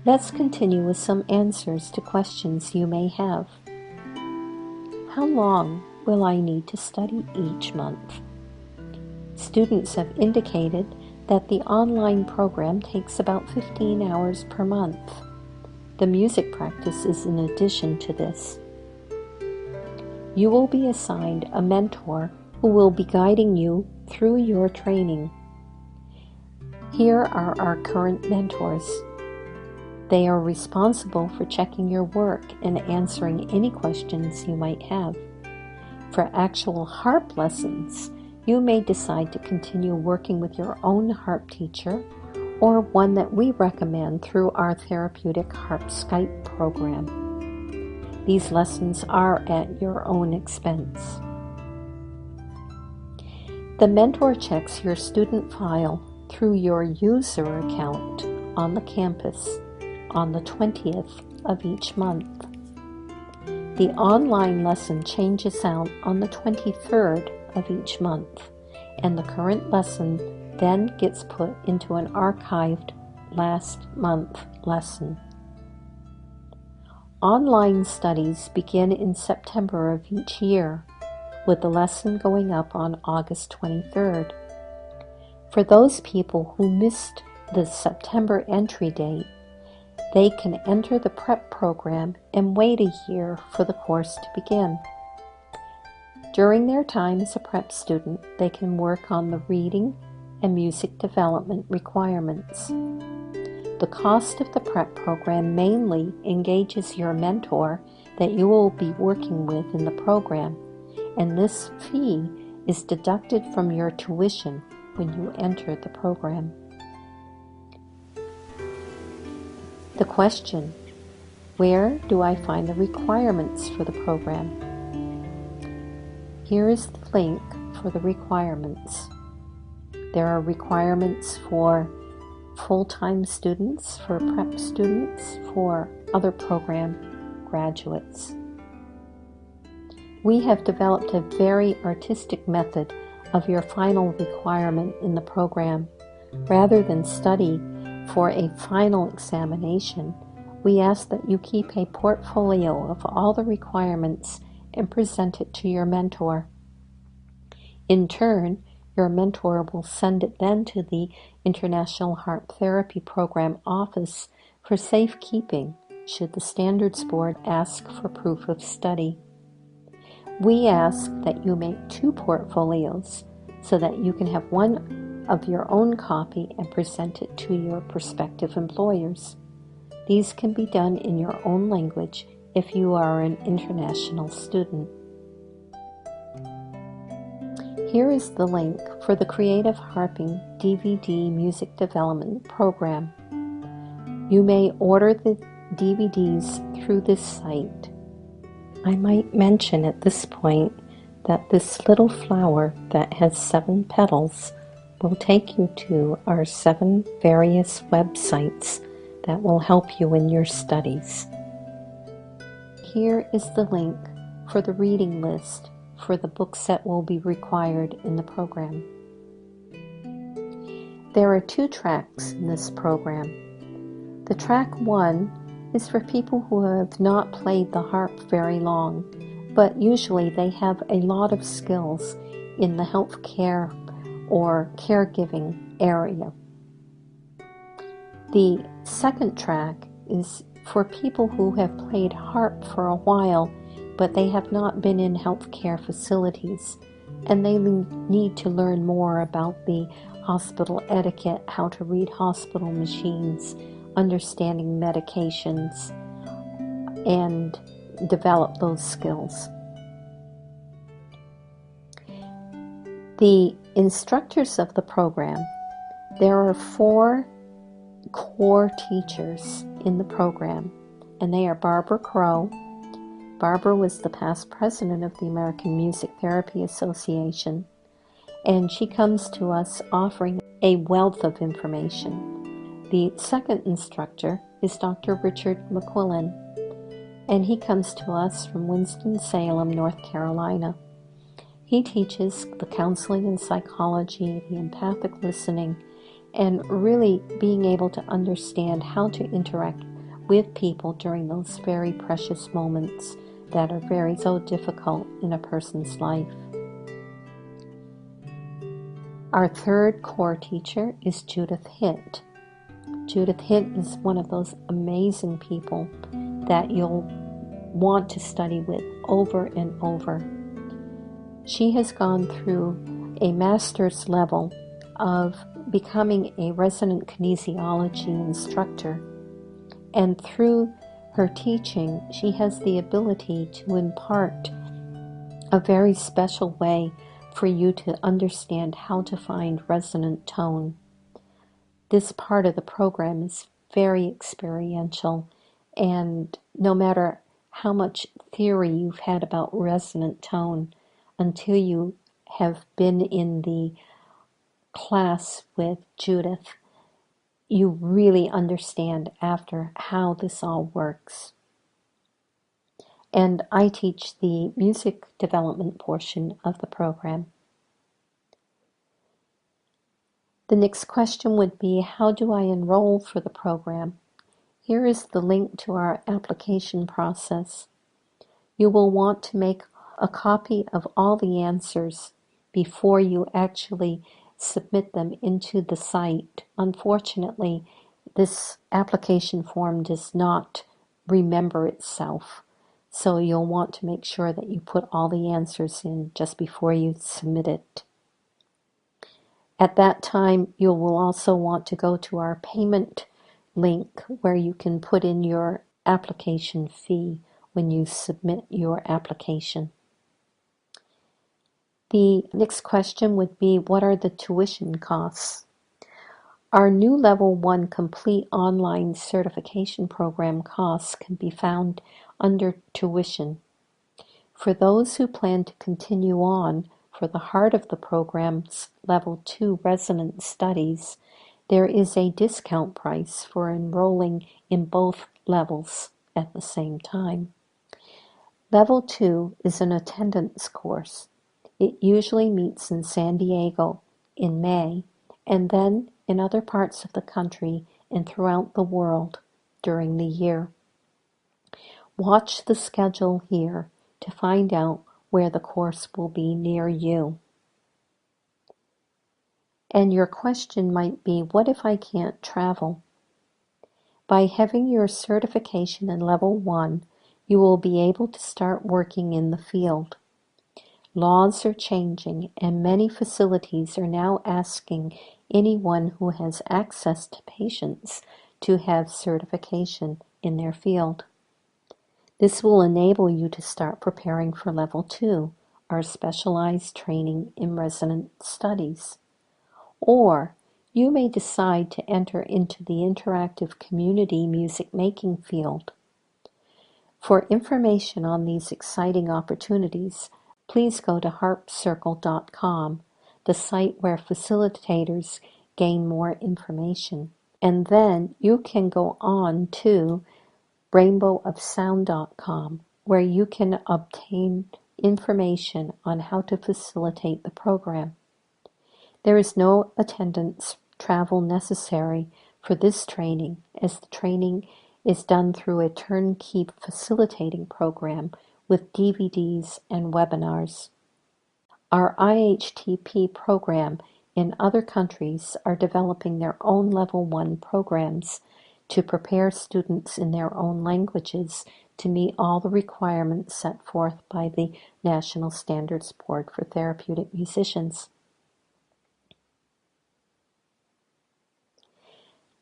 Let's continue with some answers to questions you may have. How long will I need to study each month? Students have indicated that the online program takes about 15 hours per month. The music practice is in addition to this. You will be assigned a mentor who will be guiding you through your training. Here are our current mentors. They are responsible for checking your work and answering any questions you might have. For actual harp lessons, you may decide to continue working with your own harp teacher or one that we recommend through our therapeutic harp Skype program. These lessons are at your own expense. The mentor checks your student file through your user account on the campus on the 20th of each month. The online lesson changes out on the 23rd of each month, and the current lesson then gets put into an archived last month lesson. Online studies begin in September of each year, with the lesson going up on August 23rd. For those people who missed the September entry date, they can enter the prep program and wait a year for the course to begin. During their time as a prep student, they can work on the reading and music development requirements. The cost of the prep program mainly engages your mentor that you will be working with in the program, and this fee is deducted from your tuition when you enter the program. The question, where do I find the requirements for the program? Here is the link for the requirements. There are requirements for full-time students, for prep students, for other program graduates. We have developed a very artistic method of your final requirement in the program. Rather than study for a final examination, we ask that you keep a portfolio of all the requirements and present it to your mentor. In turn, your mentor will send it then to the International Harp Therapy Program office for safekeeping should the Standards Board ask for proof of study. We ask that you make 2 portfolios so that you can have one of your own copy and present it to your prospective employers. These can be done in your own language if you are an international student. Here is the link for the Creative Harping DVD Music Development Program. You may order the DVDs through this site. I might mention at this point that this little flower that has 7 petals will take you to our 7 various websites that will help you in your studies. Here is the link for the reading list for the books that will be required in the program. There are 2 tracks in this program. The track 1 is for people who have not played the harp very long, but usually they have a lot of skills in the healthcare or caregiving area. The second track is for people who have played harp for a while, but they have not been in healthcare facilities, and they need to learn more about the hospital etiquette, how to read hospital machines, understanding medications, and develop those skills. The instructors of the program, there are 4 core teachers in the program, and they are Barbara Crow. Barbara was the past president of the American Music Therapy Association, and she comes to us offering a wealth of information. The second instructor is Dr. Richard McQuillan, and he comes to us from Winston-Salem, North Carolina. He teaches the counseling and psychology, the empathic listening, and really being able to understand how to interact with people during those very precious moments that are so difficult in a person's life. Our third core teacher is Judith Hitt. Judith Hitt is one of those amazing people that you'll want to study with over and over. She has gone through a master's level of becoming a resonant kinesiology instructor, and through her teaching, she has the ability to impart a very special way for you to understand how to find resonant tone. This part of the program is very experiential, and no matter how much theory you've had about resonant tone, until you have been in the class with Judith, you really understand after how this all works. And I teach the music development portion of the program. The next question would be, how do I enroll for the program? Here is the link to our application process. You will want to make a copy of all the answers before you actually submit them into the site. Unfortunately, this application form does not remember itself, so you'll want to make sure that you put all the answers in just before you submit it. At that time, you will also want to go to our payment link where you can put in your application fee when you submit your application. The next question would be, what are the tuition costs? Our new Level 1 complete online certification program costs can be found under tuition. For those who plan to continue on for the heart of the program's Level 2 Resonant Studies, there is a discount price for enrolling in both levels at the same time. Level 2 is an attendance course. It usually meets in San Diego in May, and then in other parts of the country and throughout the world during the year. Watch the schedule here to find out where the course will be near you. And your question might be, what if I can't travel? By having your certification in Level 1, you will be able to start working in the field. Laws are changing, and many facilities are now asking anyone who has access to patients to have certification in their field. This will enable you to start preparing for Level 2, our specialized training in resonant studies. Or you may decide to enter into the interactive community music making field. For information on these exciting opportunities, please go to harpcircle.com, the site where facilitators gain more information. And then you can go on to rainbowofsound.com, where you can obtain information on how to facilitate the program. There is no attendance travel necessary for this training, as the training is done through a turnkey facilitating program with DVDs and webinars. Our IHTP program in other countries are developing their own Level 1 programs to prepare students in their own languages to meet all the requirements set forth by the National Standards Board for Therapeutic Musicians.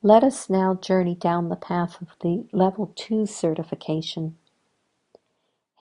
Let us now journey down the path of the Level 2 certification.